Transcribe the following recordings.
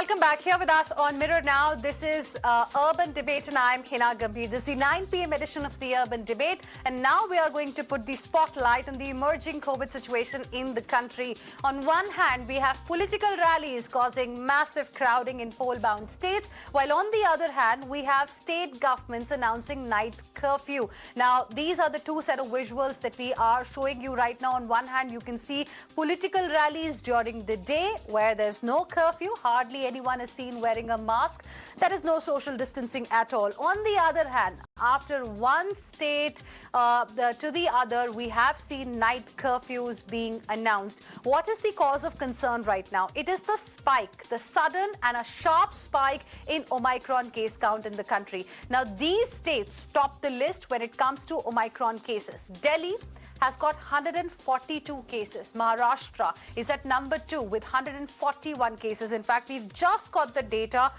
Welcome back here with us on Mirror Now. This is Urban Debate and I'm Hina Gambhir. This is the 9 p.m. edition of the Urban Debate, and now we are going to put the spotlight on the emerging COVID situation in the country. On one hand, we have political rallies causing massive crowding in poll-bound states, while on the other hand, we have state governments announcing night curfew. Now, these are the two set of visuals that we are showing you right now. On one hand, you can see political rallies during the day where there's no curfew, hardly anyone is seen wearing a mask. There is no social distancing at all. On the other hand, after one state to the other, we have seen night curfews being announced. What is the cause of concern right now? It is the spike, the sudden and a sharp spike in Omicron case count in the country. Now, these states top the list when it comes to Omicron cases. Delhi has got 142 cases. Maharashtra is at number 2 with 141 cases. In fact, we've just got the data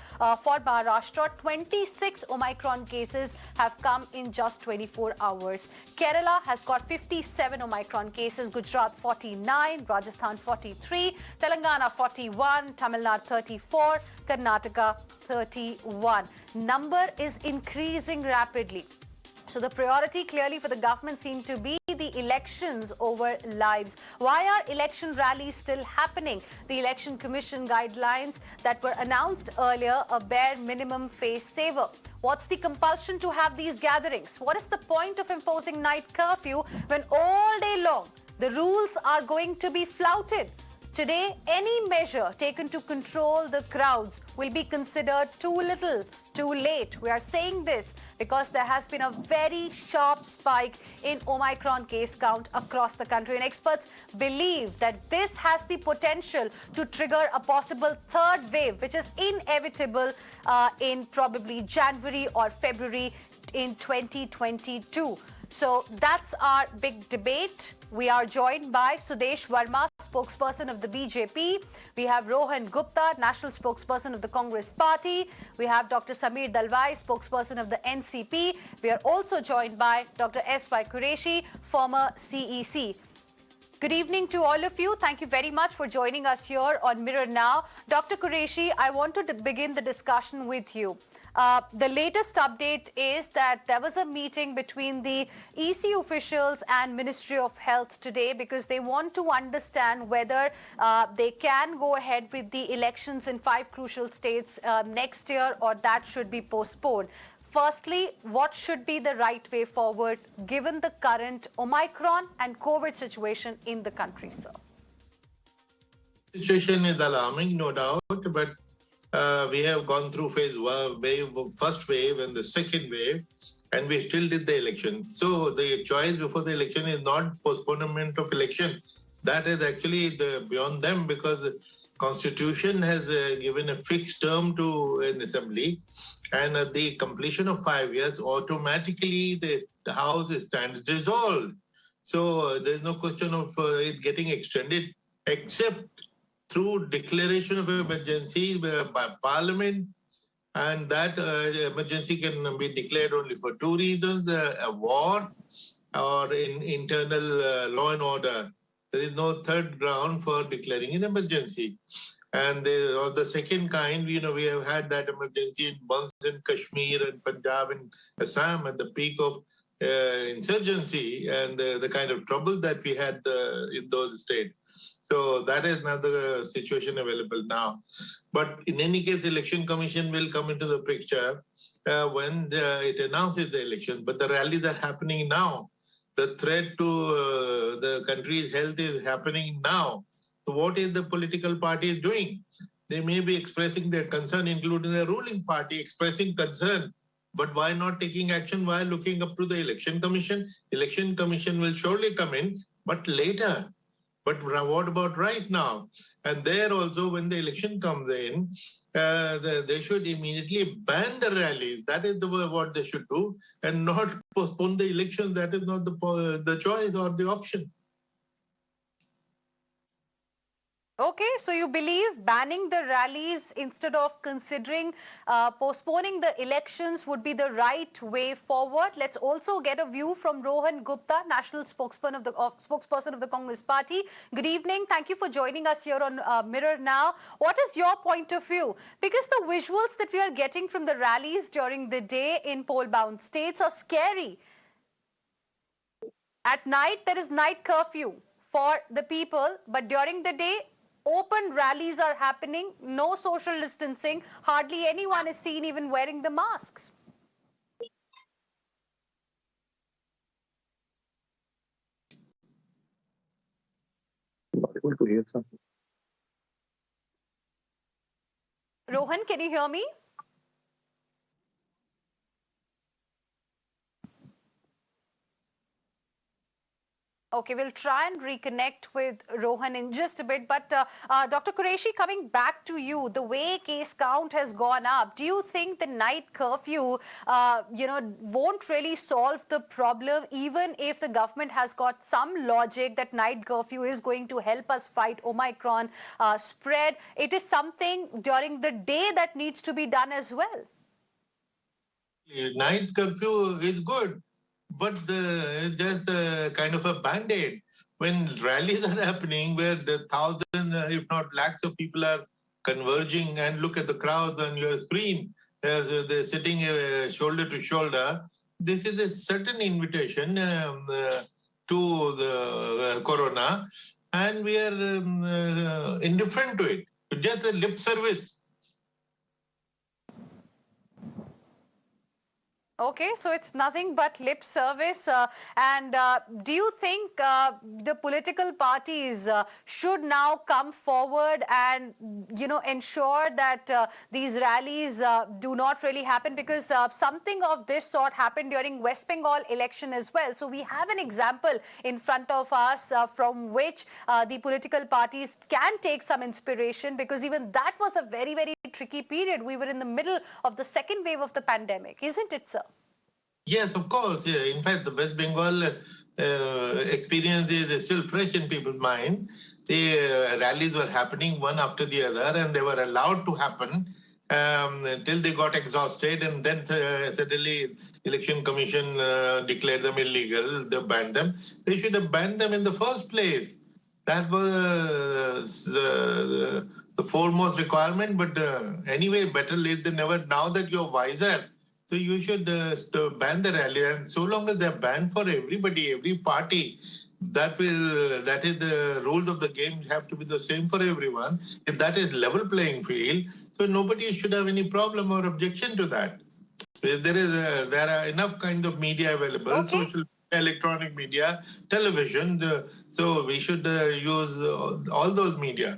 for Maharashtra. 26 Omicron cases have come in just 24 hours. Kerala has got 57 Omicron cases. Gujarat 49, Rajasthan 43, Telangana 41, Tamil Nadu 34, Karnataka 31. Number is increasing rapidly. So the priority clearly for the government seemed to be the elections over lives. Why are election rallies still happening? The Election Commission guidelines that were announced earlier, a bare minimum face saver. What's the compulsion to have these gatherings? What is the point of imposing night curfew when all day long the rules are going to be flouted? Today, any measure taken to control the crowds will be considered too little, too late. We are saying this because there has been a very sharp spike in Omicron case count across the country. And experts believe that this has the potential to trigger a possible third wave, which is inevitable in probably January or February in 2022. So that's our big debate. We are joined by Sudesh Verma, spokesperson of the BJP. We have Rohan Gupta, national spokesperson of the Congress Party. We have Dr. Sameer Dalwai, spokesperson of the NCP. We are also joined by Dr. S.Y. Qureshi, former CEC. Good evening to all of you. Thank you very much for joining us here on Mirror Now. Dr. Qureshi, I want to begin the discussion with you. The latest update is that there was a meeting between the EC officials and Ministry of Health today because they want to understand whether they can go ahead with the elections in 5 crucial states next year or that should be postponed. Firstly, what should be the right way forward given the current Omicron and COVID situation in the country, sir? Situation is alarming, no doubt, but we have gone through first wave and the second wave, and we still did the election. So the choice before the election is not postponement of election. That is actually beyond them because the Constitution has given a fixed term to an assembly, and at the completion of 5 years, automatically the House stands dissolved. So there's no question of it getting extended, except through declaration of emergency by Parliament, and that emergency can be declared only for 2 reasons, a war or in internal law and order. There is no third ground for declaring an emergency. And of the second kind, we have had that emergency once in Kashmir and Punjab and Assam at the peak of insurgency and the kind of trouble that we had in those states. So that is not the situation available now. But in any case, the Election Commission will come into the picture when it announces the election. But the rallies are happening now. The threat to the country's health is happening now. So what is the political party doing? They may be expressing their concern, including the ruling party expressing concern. But why not taking action while looking up to the Election Commission? Election Commission will surely come in, but later. But what about right now? And there also, when the election comes in, they should immediately ban the rallies. That is what they should do, and not postpone the elections. That is not the choice or the option. Okay, so you believe banning the rallies instead of considering postponing the elections would be the right way forward. Let's also get a view from Rohan Gupta, national spokesperson of the Congress Party. Good evening. Thank you for joining us here on Mirror Now. What is your point of view? Because the visuals that we are getting from the rallies during the day in poll-bound states are scary. At night, there is night curfew for the people, but during the day, open rallies are happening, no social distancing, hardly anyone is seen even wearing the masks. Not able to hear something. Rohan, can you hear me? Okay, we'll try and reconnect with Rohan in just a bit. But Dr. Qureshi, coming back to you, the way case count has gone up, do you think the night curfew, won't really solve the problem, even if the government has got some logic that night curfew is going to help us fight Omicron spread? It is something during the day that needs to be done as well. Night curfew is good, but just kind of a band-aid. When rallies are happening where the thousands, if not lakhs of people are converging, and look at the crowd on your screen, they're sitting shoulder to shoulder, this is a certain invitation to the corona, and we are indifferent to it. Just a lip service. Okay, so it's nothing but lip service. Do you think the political parties should now come forward and, ensure that these rallies do not really happen? Because something of this sort happened during West Bengal election as well. So we have an example in front of us from which the political parties can take some inspiration, because even that was a very, very tricky period. We were in the middle of the second wave of the pandemic, isn't it, sir? Yes, of course. Yeah. In fact, the West Bengal experience is still fresh in people's mind. The rallies were happening one after the other, and they were allowed to happen until they got exhausted, and then suddenly Election Commission declared them illegal. They banned them. They should have banned them in the first place. That was the foremost requirement. But anyway, better late than never. Now that you're wiser, so you should ban the rally, and so long as they're banned for everybody, every party, that is the rules of the game have to be the same for everyone. If that is level playing field, so nobody should have any problem or objection to that. There are enough kinds of media available, okay. Social, electronic media, television. So we should use all those media.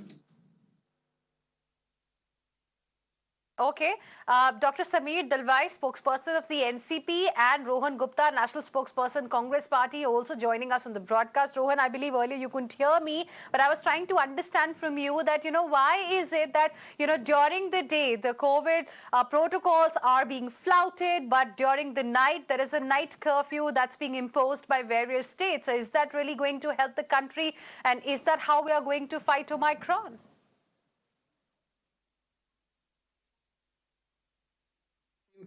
Okay. Dr. Sameer Dalwai, spokesperson of the NCP, and Rohan Gupta, national spokesperson, Congress Party, also joining us on the broadcast. Rohan, I believe earlier you couldn't hear me, but I was trying to understand from you that, why is it that, during the day, the COVID protocols are being flouted, but during the night, there is a night curfew that's being imposed by various states. Is that really going to help the country? And is that how we are going to fight Omicron?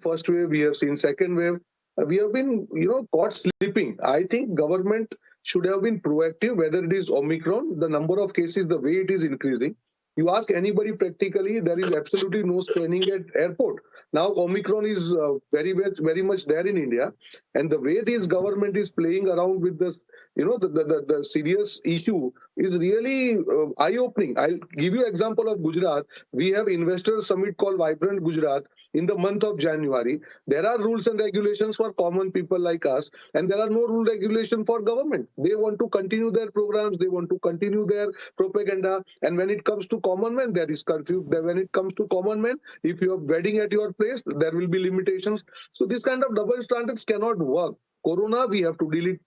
First wave, we have seen second wave. We have been, caught sleeping. I think government should have been proactive, whether it is Omicron, the number of cases, the way it is increasing. You ask anybody practically, there is absolutely no scanning at airport. Now Omicron is very much there in India, and the way this government is playing around with this, the serious issue is really eye-opening. I'll give you an example of Gujarat. We have investor summit called Vibrant Gujarat in the month of January. There are rules and regulations for common people like us, and there are no rule regulation for government. They want to continue their programs, they want to continue their propaganda, and when it comes to common man, there is curfew. When it comes to common man, if you have wedding at your place, there will be limitations. So this kind of double standards cannot work. Corona, we have to deal it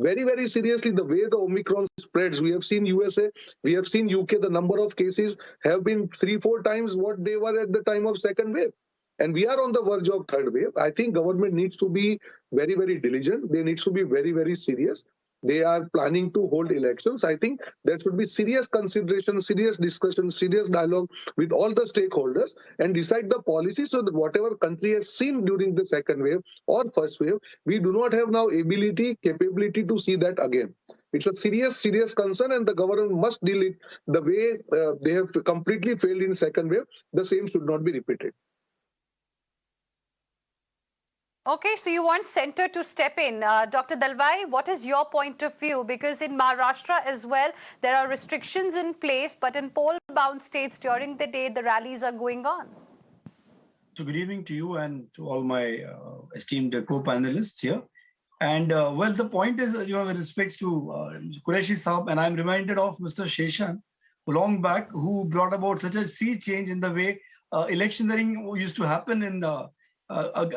very, very seriously. The way the Omicron spreads, we have seen USA, we have seen UK, the number of cases have been 3-4 times what they were at the time of second wave. And we are on the verge of third wave. I think government needs to be very, very diligent. They need to be very, very serious. they are planning to hold elections, I think there should be serious consideration, serious discussion, serious dialogue with all the stakeholders and decide the policy so that whatever country has seen during the second wave or first wave, we do not have now ability, capability to see that again. It's a serious, serious concern, and the government must deal it the way they have completely failed in second wave. The same should not be repeated. Okay, so you want center to step in. Dr. Dalwai, what is your point of view? Because in Maharashtra as well, there are restrictions in place, but in poll-bound states during the day, the rallies are going on. So good evening to you and to all my esteemed co-panelists here. And well, the point is, with respect to Qureshi Saab, and I'm reminded of Mr. Sheshan, long back, who brought about such a sea change in the way electioneering used to happen in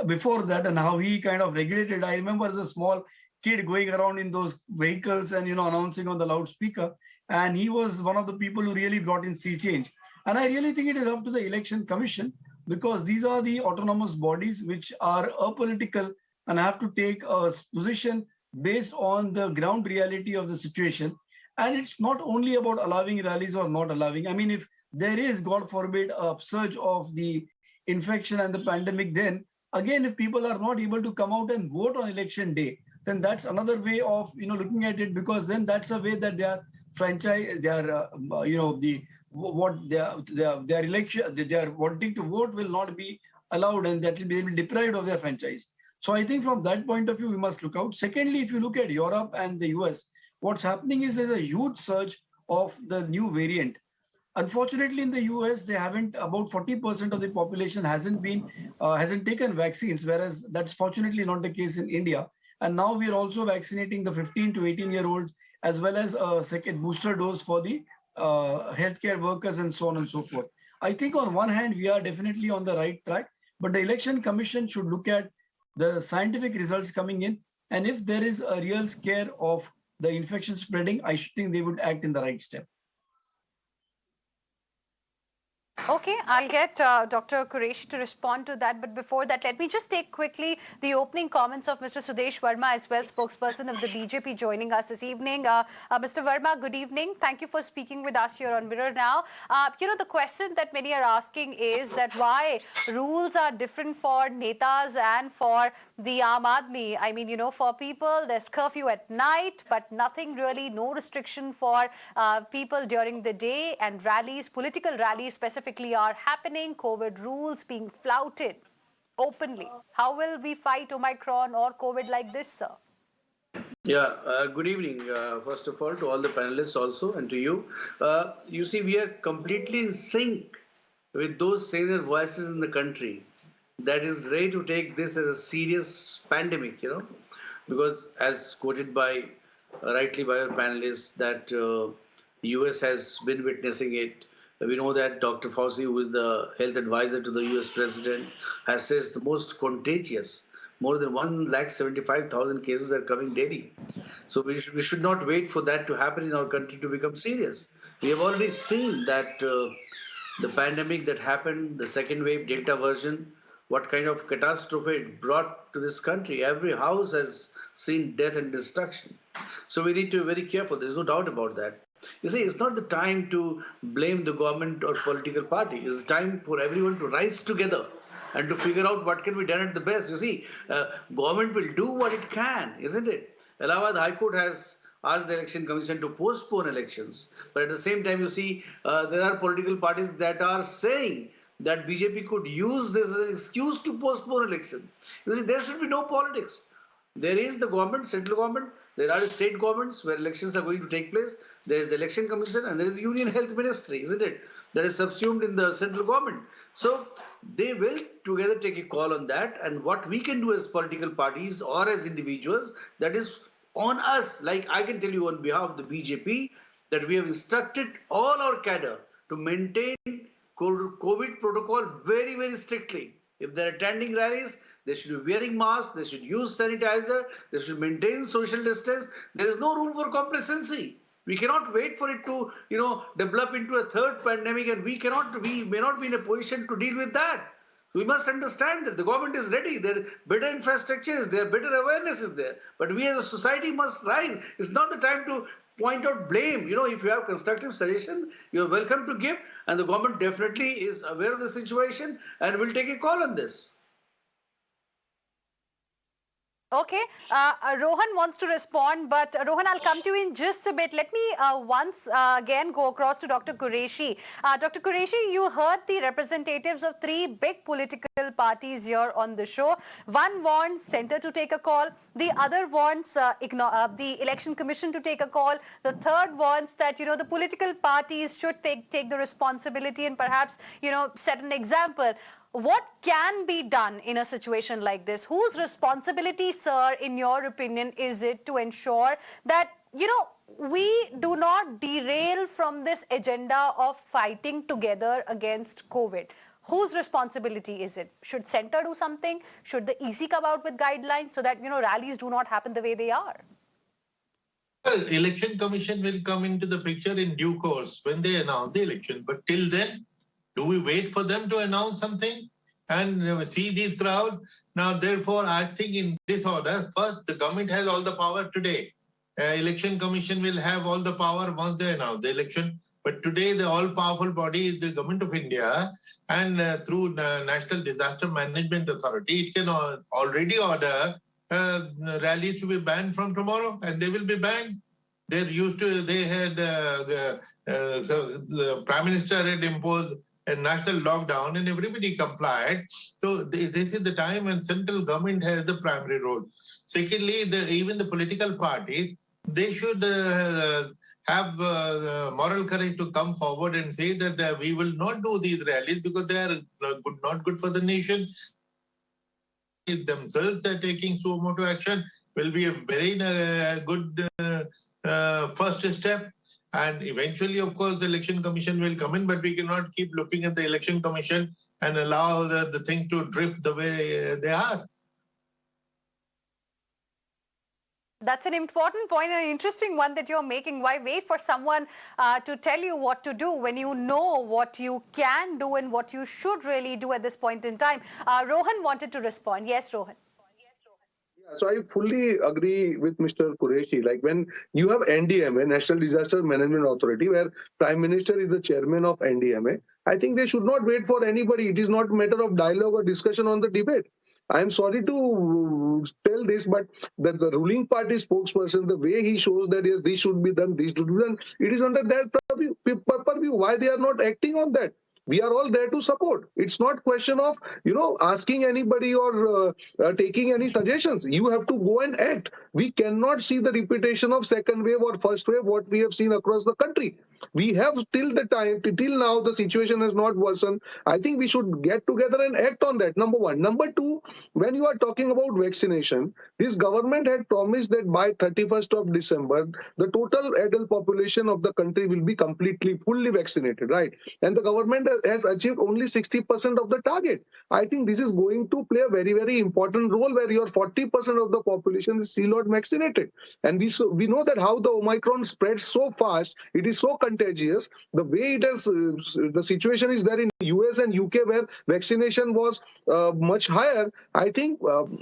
before that, and how he kind of regulated. I remember as a small kid going around in those vehicles and announcing on the loudspeaker, and he was one of the people who really brought in sea change. And I really think it is up to the Election Commission, because these are the autonomous bodies which are apolitical and have to take a position based on the ground reality of the situation. And it's not only about allowing rallies or not allowing. I mean, if there is, God forbid, a surge of the infection and the pandemic, then again, if people are not able to come out and vote on election day, then that's another way of looking at it, because then that's a way that their franchise, their their election, they are wanting to vote will not be allowed, and that will be deprived of their franchise. So I think from that point of view, we must look out. Secondly, if you look at Europe and the US, what's happening is there's a huge surge of the new variant. Unfortunately, in the US, they haven't, about 40% of the population hasn't taken vaccines, whereas that's fortunately not the case in India. And now we are also vaccinating the 15 to 18-year-olds, as well as a second booster dose for the healthcare workers and so on and so forth. I think on one hand, we are definitely on the right track, but the Election Commission should look at the scientific results coming in. And if there is a real scare of the infection spreading, I should think they would act in the right step. Okay, I'll get Dr. Qureshi to respond to that. But before that, let me just take quickly the opening comments of Mr. Sudesh Verma, as well, spokesperson of the BJP, joining us this evening. Mr. Verma, good evening. Thank you for speaking with us here on Mirror Now. The question that many are asking is that why rules are different for Netas and for the Aam Aadmi. I mean, for people, there's curfew at night, but nothing really, no restriction for people during the day, and rallies, political rallies specifically, are happening, COVID rules being flouted openly. How will we fight Omicron or COVID like this, sir? Yeah, good evening, first of all, to all the panelists also, and to you. You see, we are completely in sync with those senior voices in the country that is ready to take this as a serious pandemic, because as quoted rightly by our panelists, that US has been witnessing it. We know that Dr. Fauci, who is the health advisor to the US president, has said it's the most contagious. More than 175,000 cases are coming daily. So we should not wait for that to happen in our country to become serious. We have already seen that the pandemic that happened, the second wave Delta version, what kind of catastrophe it brought to this country. Every house has seen death and destruction. So we need to be very careful. There's no doubt about that. You see, it's not the time to blame the government or political party. It's time for everyone to rise together and to figure out what can be done at the best. You see, government will do what it can, isn't it? Allahabad High Court has asked the Election Commission to postpone elections. But at the same time, you see, there are political parties that are saying that BJP could use this as an excuse to postpone election. You see, there should be no politics. There is the government, central government. There are state governments where elections are going to take place. There is the Election Commission and there is the Union Health Ministry, isn't it? That is subsumed in the central government. So they will together take a call on that. And what we can do as political parties or as individuals, that is on us. Like I can tell you on behalf of the BJP that we have instructed all our cadre to maintain COVID protocol very, very strictly. If they're attending rallies, they should be wearing masks, they should use sanitizer, they should maintain social distance. There is no room for complacency. We cannot wait for it to, develop into a third pandemic, and we may not be in a position to deal with that. We must understand that the government is ready. There better infrastructure is there, better awareness is there. But we as a society must rise. It's not the time to point out blame. If you have constructive suggestion, you're welcome to give. And the government definitely is aware of the situation and will take a call on this. Okay, Rohan wants to respond, but Rohan, I'll come to you in just a bit. Let me once again go across to Dr. Qureshi. Dr. Qureshi, you heard the representatives of three big political parties here on the show. One wants Centre to take a call. The other wants the Election Commission to take a call. The third wants that, the political parties should take the responsibility and perhaps, set an example. What can be done in a situation like this? Whose responsibility, sir, in your opinion, is it to ensure that, we do not derail from this agenda of fighting together against COVID? Whose responsibility is it? Should Centre do something? Should the EC come out with guidelines so that, rallies do not happen the way they are? Well, Election Commission will come into the picture in due course when they announce the election. But till then, do we wait for them to announce something and see these crowds? Now, therefore, I think in this order, first, the government has all the power today. Election Commission will have all the power once they announce the election. But today, the all-powerful body is the Government of India, and through the National Disaster Management Authority, it can already order rallies to be banned from tomorrow, and they will be banned. They had the Prime Minister had imposed a national lockdown and everybody complied. So this is the time when central government has the primary role. Secondly, even the political parties, they should have moral courage to come forward and say that we will not do these rallies because they are not good for the nation. Themselves are taking suo motu action will be a very good first step. And eventually, of course, the Election Commission will come in, but we cannot keep looking at the Election Commission and allow the thing to drift the way they are. That's an important point and an interesting one that you're making. Why wait for someone to tell you what to do when you know what you can do and what you should really do at this point in time? Rohan wanted to respond. Yes, Rohan. So I fully agree with Mr. Qureshi. Like when you have NDMA, National Disaster Management Authority, where Prime Minister is the chairman of NDMA, I think they should not wait for anybody. It is not a matter of dialogue or discussion on the debate. I am sorry to tell this, but that the ruling party spokesperson, the way he shows that yes, this should be done, this should be done, it is under their purview. Why they are not acting on that? We are all there to support. It's not question of, asking anybody or taking any suggestions. You have to go and act. We cannot see the repetition of second wave or first wave, what we have seen across the country. We have till now, the situation has not worsened. I think we should get together and act on that, number one. Number two, when you are talking about vaccination, this government had promised that by 31st of December, the total adult population of the country will be fully vaccinated, right? And the government has achieved only 60% of the target. I think this is going to play a very, very important role where your 40% of the population is still not vaccinated. And we know that how the Omicron spreads so fast, it is so contagious. The way it has, the situation is there in US and UK where vaccination was much higher. I think,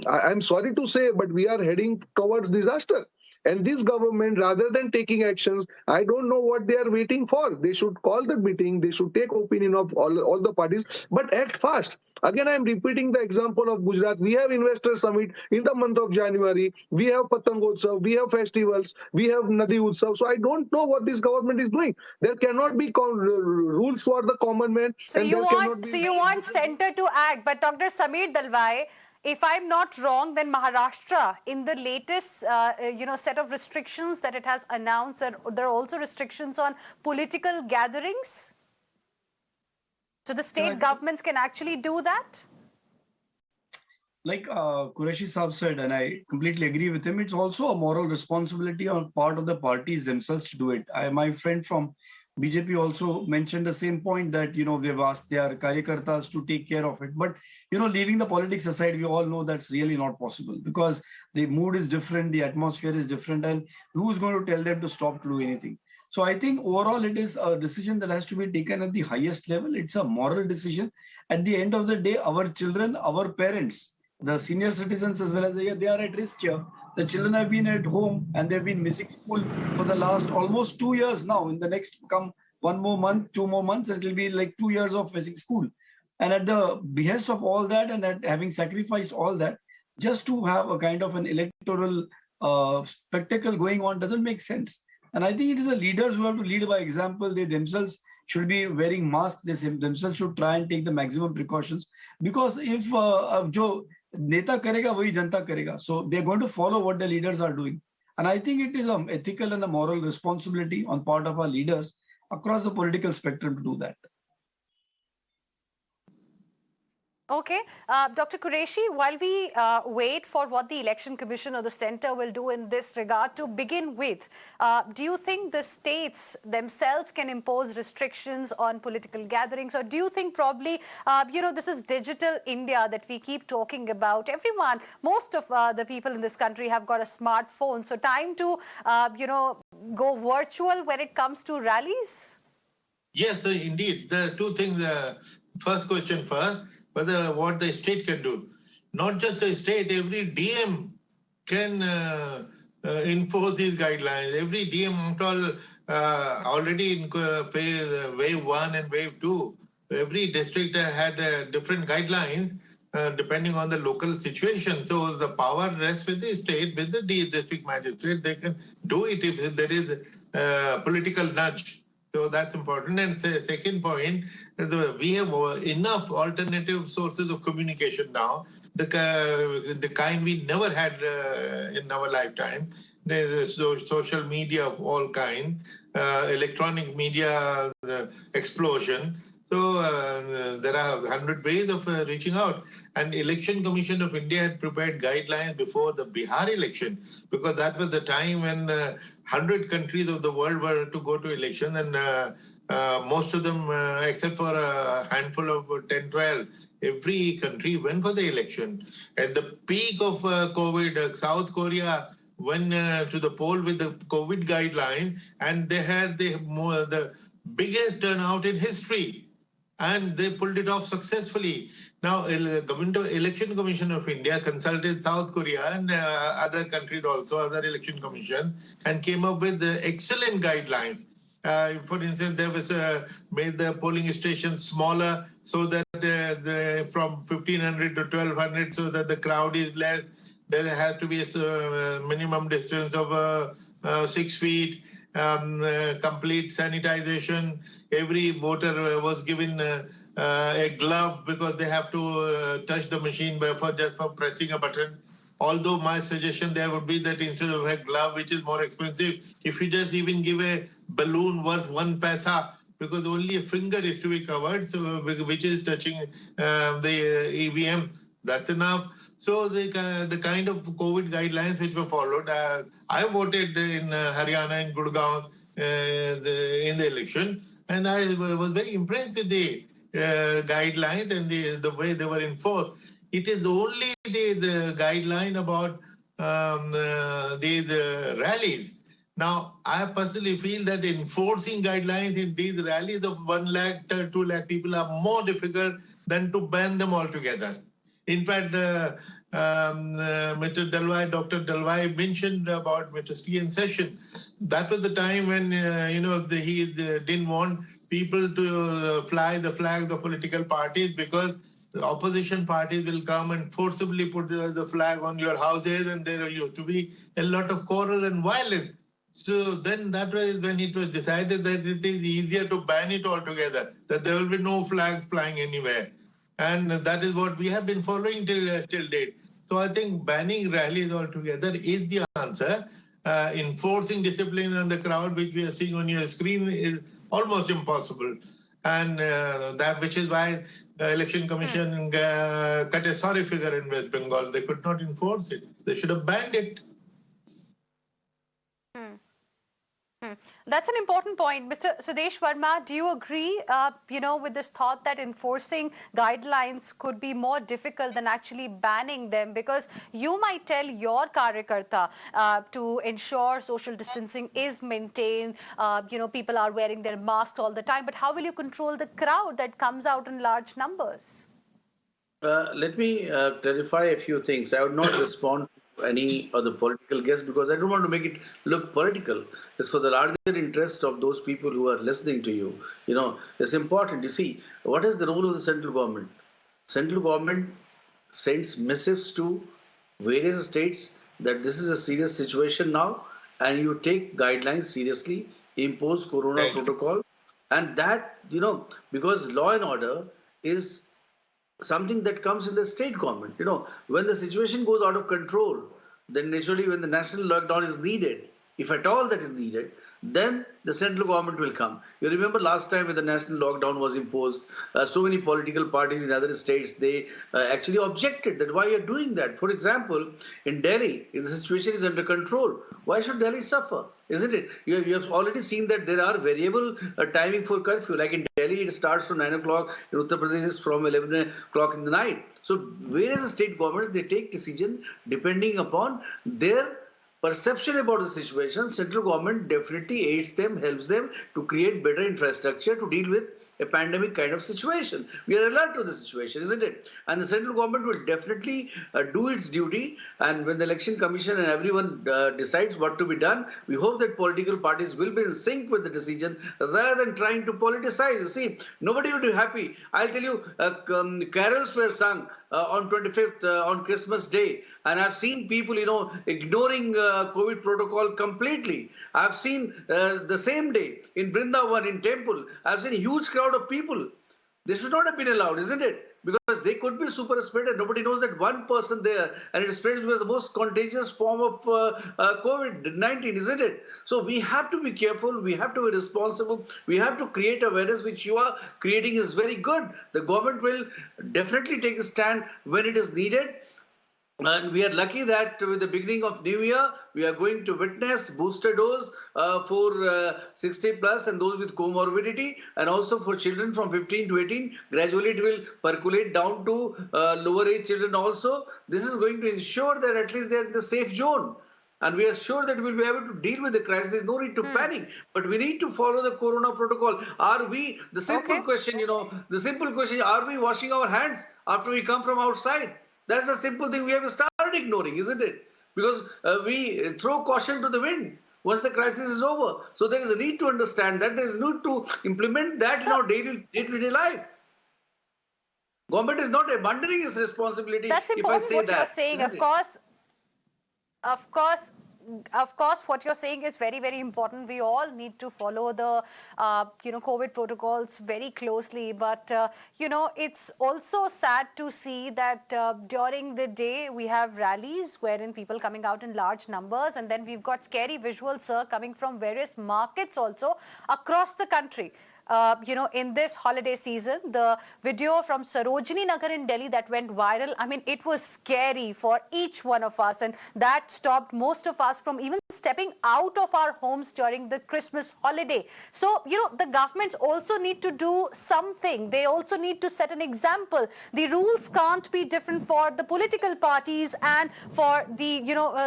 I'm sorry to say, but we are heading towards disaster. And this government, rather than taking actions, I don't know what they are waiting for. They should call the meeting. They should take opinion of all the parties, but act fast. Again, I'm repeating the example of Gujarat. We have Investor Summit in the month of January. We have Patangotsav. We have festivals. We have Nadi Utsav. So I don't know what this government is doing. There cannot be rules for the common man. So you want Centre to act, but Dr. Sameer Dalwai, if I'm not wrong, then Maharashtra, in the latest, set of restrictions that it has announced, that there are also restrictions on political gatherings. So the state governments can actually do that? Like Qureshi Saab said, and I completely agree with him, it's also a moral responsibility on part of the parties themselves to do it. My friend from BJP also mentioned the same point that, they've asked their karyakartas to take care of it. But, leaving the politics aside, we all know that's really not possible because the mood is different, the atmosphere is different, and who's going to tell them to stop to do anything? So I think overall it is a decision that has to be taken at the highest level. It's a moral decision. At the end of the day, our children, our parents, the senior citizens as well as they are at risk here. The children have been at home and they've been missing school for the last almost 2 years now. In the next come 1 more month, 2 more months, it will be like 2 years of missing school. And at the behest of all that and at having sacrificed all that, just to have a kind of an electoral spectacle going on doesn't make sense. And I think it is the leaders who have to lead by example. They themselves should be wearing masks. They themselves should try and take the maximum precautions. Because if jo neta karega, wahi janta karega. So they're going to follow what the leaders are doing. And I think it is an ethical and a moral responsibility on part of our leaders across the political spectrum to do that. Okay. Dr. Qureshi, while we wait for what the Election Commission or the centre will do in this regard, to begin with, do you think the states themselves can impose restrictions on political gatherings? Or do you think probably, this is digital India that we keep talking about? Everyone, most of the people in this country have got a smartphone. So time to, go virtual when it comes to rallies? Yes, indeed. The two things, first question first. What the state can do. Not just the state, every DM can enforce these guidelines. Every DM, after all, already in wave 1 and wave 2, every district had different guidelines depending on the local situation. So the power rests with the state, with the district magistrate. They can do it if there is a political nudge. So that's important. And second point, we have enough alternative sources of communication now, the kind we never had in our lifetime. There's social media of all kinds, electronic media explosion. So there are 100 ways of reaching out. And Election Commission of India had prepared guidelines before the Bihar election, because that was the time when 100 countries of the world were to go to election, and most of them, except for a handful of 10, 12, every country went for the election. At the peak of COVID, South Korea went to the poll with the COVID guidelines, and they had the biggest turnout in history. And they pulled it off successfully. Now, Election Commission of India consulted South Korea and other countries also, other election commissions, and came up with excellent guidelines. For instance, there was made the polling stations smaller so that from 1,500 to 1,200, so that the crowd is less. There has to be a minimum distance of 6 feet. Complete sanitization. Every voter was given a glove because they have to touch the machine just for pressing a button. Although my suggestion there would be that instead of a glove, which is more expensive, if you just even give a balloon worth 1 paisa, because only a finger is to be covered, so which is touching the EVM, that's enough. So the kind of COVID guidelines which were followed, I voted in Haryana, in Gurgaon, in the election, and I was very impressed with the guidelines and the way they were enforced. It is only the guideline about these rallies. Now, I personally feel that enforcing guidelines in these rallies of 1 lakh, 2 lakh people are more difficult than to ban them altogether. In fact, Mr. Dalwai, Dr. Dalwai mentioned about Mr. T.N. Session. That was the time when, he didn't want people to fly the flags of political parties, because the opposition parties will come and forcibly put the flag on your houses, and there used to be a lot of quarrel and violence. So then that was when it was decided that it is easier to ban it altogether, that there will be no flags flying anywhere. And that is what we have been following till date. So I think banning rallies altogether is the answer. Enforcing discipline on the crowd, which we are seeing on your screen, is almost impossible. And that, which is why the Election Commission cut a sorry figure in West Bengal. They could not enforce it. They should have banned it. That's an important point. Mr. Sudesh Verma, do you agree, with this thought that enforcing guidelines could be more difficult than actually banning them? Because you might tell your Karyakarta to ensure social distancing is maintained, people are wearing their mask all the time, but how will you control the crowd that comes out in large numbers? Let me clarify a few things. I would not respond to any of the political guests because I don't want to make it look political. It's for the larger interest of those people who are listening to you. It's important. You see, what is the role of the central government? Central government sends missives to various states that this is a serious situation now and you take guidelines seriously, impose corona protocol, and that, because law and order is something that comes in the state government. When the situation goes out of control, then naturally when the national lockdown is needed, if at all that is needed, then the central government will come. You remember last time when the national lockdown was imposed, so many political parties in other states, they actually objected that why you're doing that. For example, in Delhi, if the situation is under control, why should Delhi suffer? Isn't it? You have already seen that there are variable timing for curfew. Like in Delhi, it starts from 9 o'clock. In Uttar Pradesh, it's from 11 o'clock in the night. So various state governments, they take decision depending upon their perception about the situation. Central government definitely aids them, helps them to create better infrastructure to deal with a pandemic kind of situation. We are alert to the situation, isn't it? And the central government will definitely do its duty. And when the election commission and everyone decides what to be done, we hope that political parties will be in sync with the decision rather than trying to politicize. You see, nobody would be happy. I'll tell you, carols were sung on 25th on Christmas Day. And I've seen people, ignoring COVID protocol completely. I've seen the same day in Vrindavan, in temple, I've seen a huge crowd of people. They should not have been allowed, isn't it? Because they could be super spreader. Nobody knows that one person there, and it spreads because the most contagious form of COVID-19, isn't it? So we have to be careful. We have to be responsible. We have to create awareness, which you are creating is very good. The government will definitely take a stand when it is needed. And we are lucky that with the beginning of New Year, we are going to witness booster dose for 60 plus and those with comorbidity, and also for children from 15 to 18. Gradually, it will percolate down to lower age children also. This is going to ensure that at least they are in the safe zone. And we are sure that we'll be able to deal with the crisis. There's no need to panic, but we need to follow the corona protocol. Are we, the simple question, are we washing our hands after we come from outside? That's a simple thing we have started ignoring, isn't it? Because we throw caution to the wind once the crisis is over. So there is a need to understand that. There is a need to implement that in our day-to-day life. Government is not abandoning its responsibility. That's important what you're saying. Of course, what you're saying is very, very important. We all need to follow the, COVID protocols very closely. But, it's also sad to see that during the day we have rallies wherein people coming out in large numbers. And then we've got scary visuals, sir, coming from various markets also across the country. In this holiday season, the video from Sarojini Nagar in Delhi that went viral, I mean, it was scary for each one of us, and that stopped most of us from even stepping out of our homes during the Christmas holiday. So, the governments also need to do something. They also need to set an example. The rules can't be different for the political parties and for the,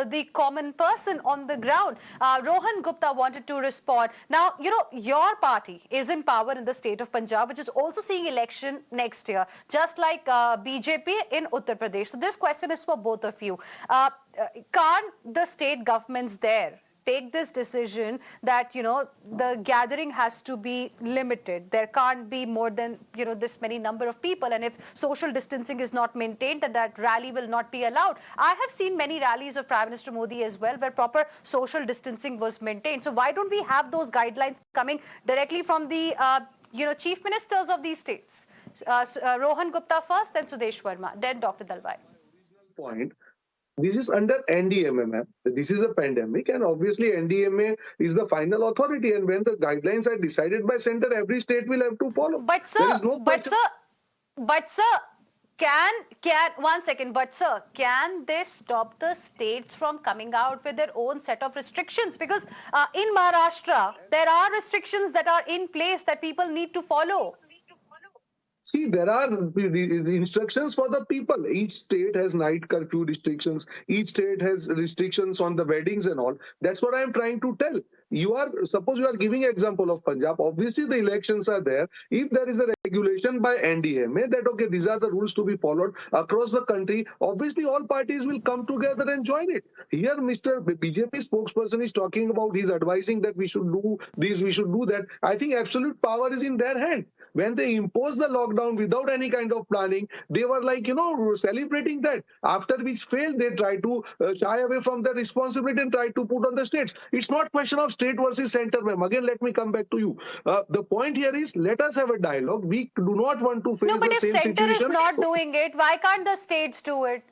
the common person on the ground. Rohan Gupta wanted to respond. Now, your party is in power in the state of Punjab, which is also seeing election next year, just like BJP in Uttar Pradesh. So this question is for both of you. Can't the state governments there take this decision that, the gathering has to be limited? There can't be more than, this many number of people. And if social distancing is not maintained, then that rally will not be allowed. I have seen many rallies of Prime Minister Modi as well, where proper social distancing was maintained. So why don't we have those guidelines coming directly from the, chief ministers of these states? Rohan Gupta first, then Sudesh Verma, then Dr. Dalwai. Point. This is under NDMA, ma'am. This is a pandemic, and obviously NDMA is the final authority. And when the guidelines are decided by center, every state will have to follow. But sir, Can one second, but sir, can they stop the states from coming out with their own set of restrictions? Because in Maharashtra, there are restrictions that are in place that people need to follow. See, there are the instructions for the people. Each state has night curfew restrictions. Each state has restrictions on the weddings and all. That's what I'm trying to tell. Suppose you are giving example of Punjab. Obviously, the elections are there. If there is a regulation by NDMA that, okay, these are the rules to be followed across the country, obviously all parties will come together and join it. Here, Mr. BJP spokesperson is talking about, he's advising that we should do this, we should do that. I think absolute power is in their hand. When they imposed the lockdown without any kind of planning, they were like, celebrating that. After which failed, they tried to shy away from their responsibility and tried to put on the states. It's not question of state versus center, ma'am. Again, let me come back to you. The point here is, let us have a dialogue. We do not want to face No, but the if same center situation. is not doing it, why can't the states do it?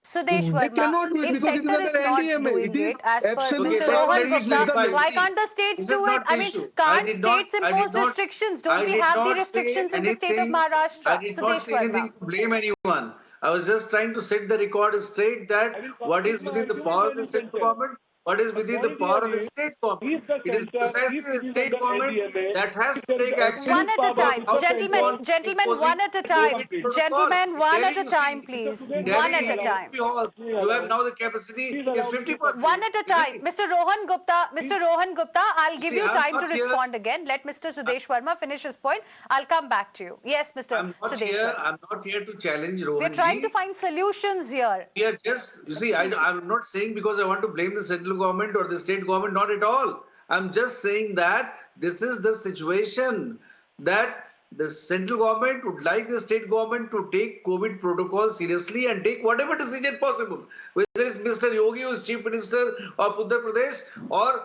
Sudesh They cannot Verma, do it if because it center is is under not NDMA. doing It is it, as per absolutely Mr. but Rohan let me Gupta, clarify. why See, can't the states this is do not it? the I mean, issue. can't states impose restrictions? Don't we have the restrictions in the state of I Maharashtra? did not Sudesh say anything Verma. to blame anyone. I was just trying to set the record straight that what is within the power of the central government, what is within the power of the state government. It is precisely the state government that has to take action. One at a time. How Gentlemen, one at a time. Gentlemen, one at a time, please. One at a time. You have now the capacity is 50%. One at a time. Mr. Rohan Gupta, I'll give you time to respond again. Let Mr. Sudesh Verma finish his point. I'll come back to you. Yes, Mr. Sudesh Verma. I'm not here to challenge Rohan. We're trying to find solutions here. We are just, you see, I'm not saying because I want to blame the central government or the state government, not at all. I'm just saying that this is the situation that the central government would like the state government to take COVID protocol seriously and take whatever decision possible. Whether it's Mr. Yogi who is Chief Minister of Uttar Pradesh or,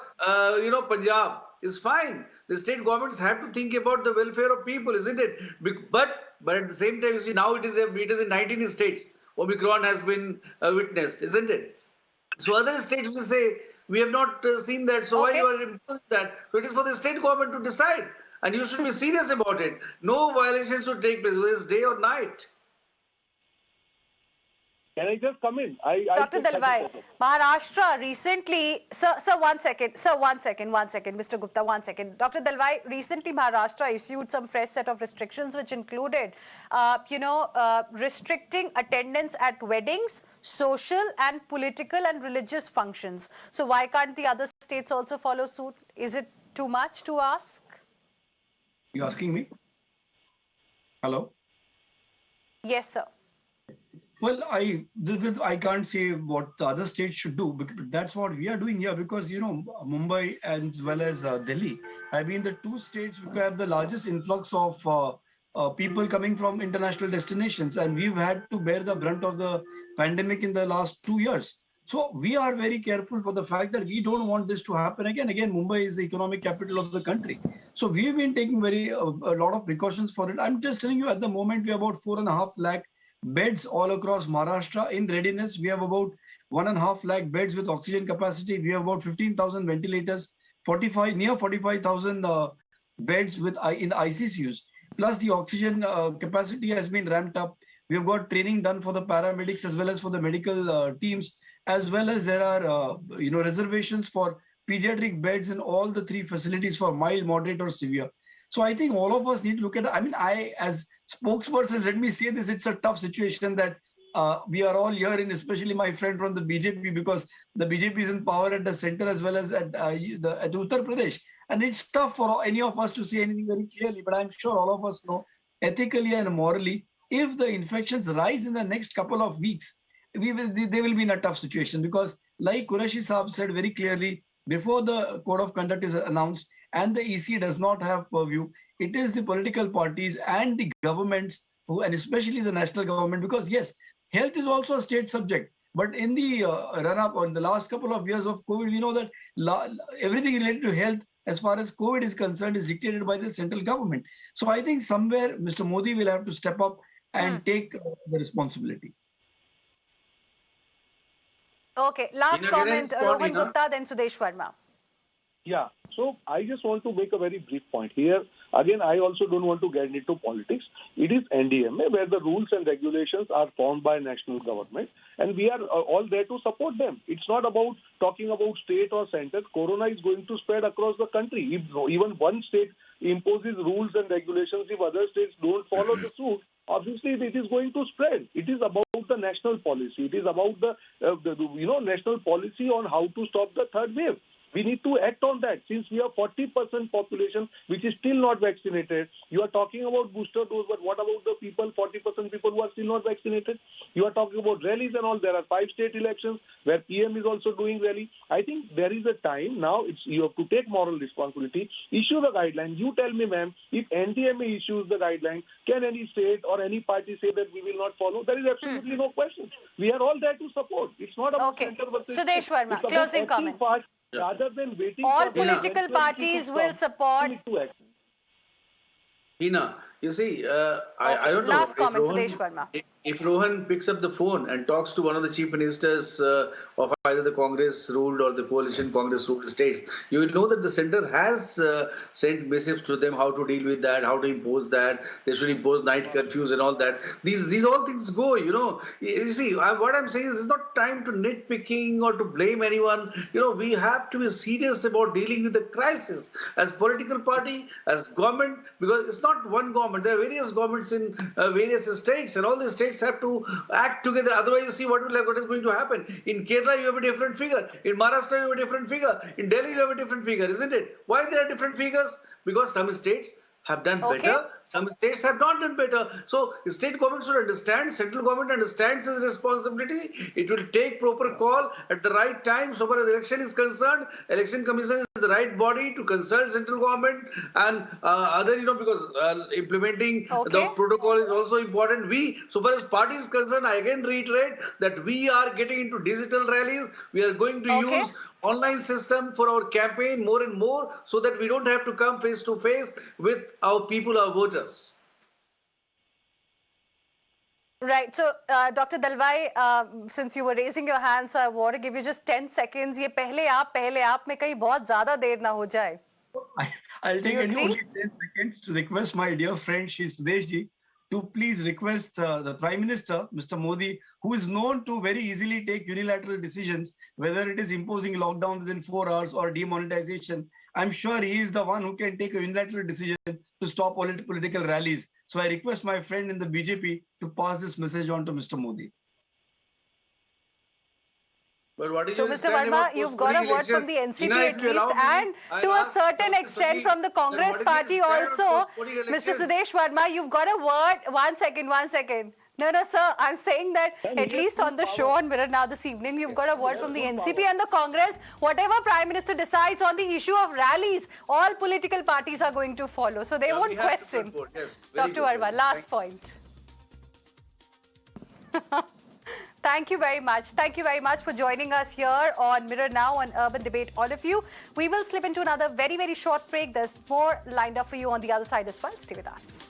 Punjab is fine. The state governments have to think about the welfare of people, isn't it? But at the same time, you see, now it is in 19 states. Omicron has been witnessed, isn't it? So other states will say, we have not seen that, so why you are imposing that? So it is for the state government to decide. And you should be serious about it. No violations should take place, whether it's day or night. Can I just come in? Dr. Dalwai, Maharashtra recently, sir, one second, Mr. Gupta, 1 second. Dr. Dalwai, recently Maharashtra issued some fresh set of restrictions which included, restricting attendance at weddings, social and political and religious functions. So why can't the other states also follow suit? Is it too much to ask? You asking me? Hello? Yes, sir. Well, I can't say what the other states should do, but that's what we are doing here because, Mumbai as well as Delhi have been the two states which have the largest influx of people coming from international destinations. And we've had to bear the brunt of the pandemic in the last 2 years. So we are very careful for the fact that we don't want this to happen again. Again, Mumbai is the economic capital of the country. So we've been taking a lot of precautions for it. I'm just telling you, at the moment, we have about 4.5 lakh beds all across Maharashtra in readiness. We have about 1.5 lakh beds with oxygen capacity. We have about 15,000 ventilators, near 45,000 beds in the ICCUs. Plus the oxygen capacity has been ramped up. We have got training done for the paramedics as well as for the medical teams, as well as there are reservations for pediatric beds in all the three facilities for mild, moderate or severe. So I think all of us need to look at it. I mean, as spokesperson, let me say this, it's a tough situation that we are all here in, especially my friend from the BJP, because the BJP is in power at the center as well as at Uttar Pradesh. And it's tough for any of us to say anything very clearly, but I'm sure all of us know ethically and morally, if the infections rise in the next couple of weeks, they will be in a tough situation because like Qureshi Saab said very clearly, before the code of conduct is announced and the EC does not have purview, it is the political parties and the governments and especially the national government, because yes, health is also a state subject. But in the run-up or in the last couple of years of COVID, we know that everything related to health as far as COVID is concerned is dictated by the central government. So I think somewhere Mr. Modi will have to step up and take the responsibility. Okay, last comment, Rohan Gupta, then Sudesh Verma. Yeah. So I just want to make a very brief point here. Again, I also don't want to get into politics. It is NDMA where the rules and regulations are formed by national government, and we are all there to support them. It's not about talking about state or center. Corona is going to spread across the country. If even one state imposes rules and regulations, if other states don't follow the suit, obviously it is going to spread. It is about the national policy. It is about the national policy on how to stop the third wave. We need to act on that. Since we have 40% population which is still not vaccinated, you are talking about booster dose, but what about the people, 40% people who are still not vaccinated? You are talking about rallies and all. There are 5 state elections where PM is also doing rally. I think there is a time now. You have to take moral responsibility, issue the guideline. You tell me, ma'am, if NDMA issues the guideline, can any state or any party say that we will not follow? There is absolutely no question. We are all there to support. It's not about center versus Sudesh state. Verma, It's about closing acting comment. fast rather than waiting All for political parties will support. Hina, you see, I don't know. Last comment, Rohan, Sudesh Verma. If Rohan picks up the phone and talks to one of the chief ministers of either the Congress ruled or the coalition Congress ruled states, you will know that the center has sent messages to them how to deal with that, how to impose that. They should impose night curfews and all that. These all things go, you know. You see, what I'm saying is it's not time to nitpicking or to blame anyone. You know, we have to be serious about dealing with the crisis as political party, as government, because it's not one government. There are various governments in various states, and all the states have to act together. Otherwise, you see what is going to happen. In Kerala, you have a different figure. In Maharashtra, you have a different figure. In Delhi, you have a different figure, isn't it? Why there are different figures? Because some states have done better, some states have not done better. So the state government should understand, central government understands its responsibility. It will take proper call at the right time. So far as election is concerned, election commission is the right body to consult central government and other, because implementing the protocol is also important. We, so far as party is concerned, I again reiterate that we are getting into digital rallies. We are going to use online system for our campaign more and more so that we don't have to come face to face with our people, our voters. Right. So, Dr. Dalwai, since you were raising your hand, so I want to give you just 10 seconds. ये पहले आप में कहीं बहुत ज़्यादा देर ना हो जाए. I'll take only 10 seconds to request my dear friend Shri Sudesh ji to please request the Prime Minister, Mr. Modi, who is known to very easily take unilateral decisions, whether it is imposing lockdown within 4 hours or demonetization. I'm sure he is the one who can take a unilateral decision to stop political rallies. So I request my friend in the BJP to pass this message on to Mr. Modi. But what is so, Mr. Verma, you've got a word from the NCP at least, and to a certain extent from the Congress party also. Mr. Sudesh Verma, you've got a word. One second. No, sir. I'm saying that at least on the show on Mirror Now this evening, you've got a word from the NCP and the Congress. Whatever Prime Minister decides on the issue of rallies, all political parties are going to follow. So they won't question. Dr. Verma, last point. Thank you very much. Thank you very much for joining us here on Mirror Now on Urban Debate, all of you. We will slip into another very, very short break. There's more lined up for you on the other side as well. Stay with us.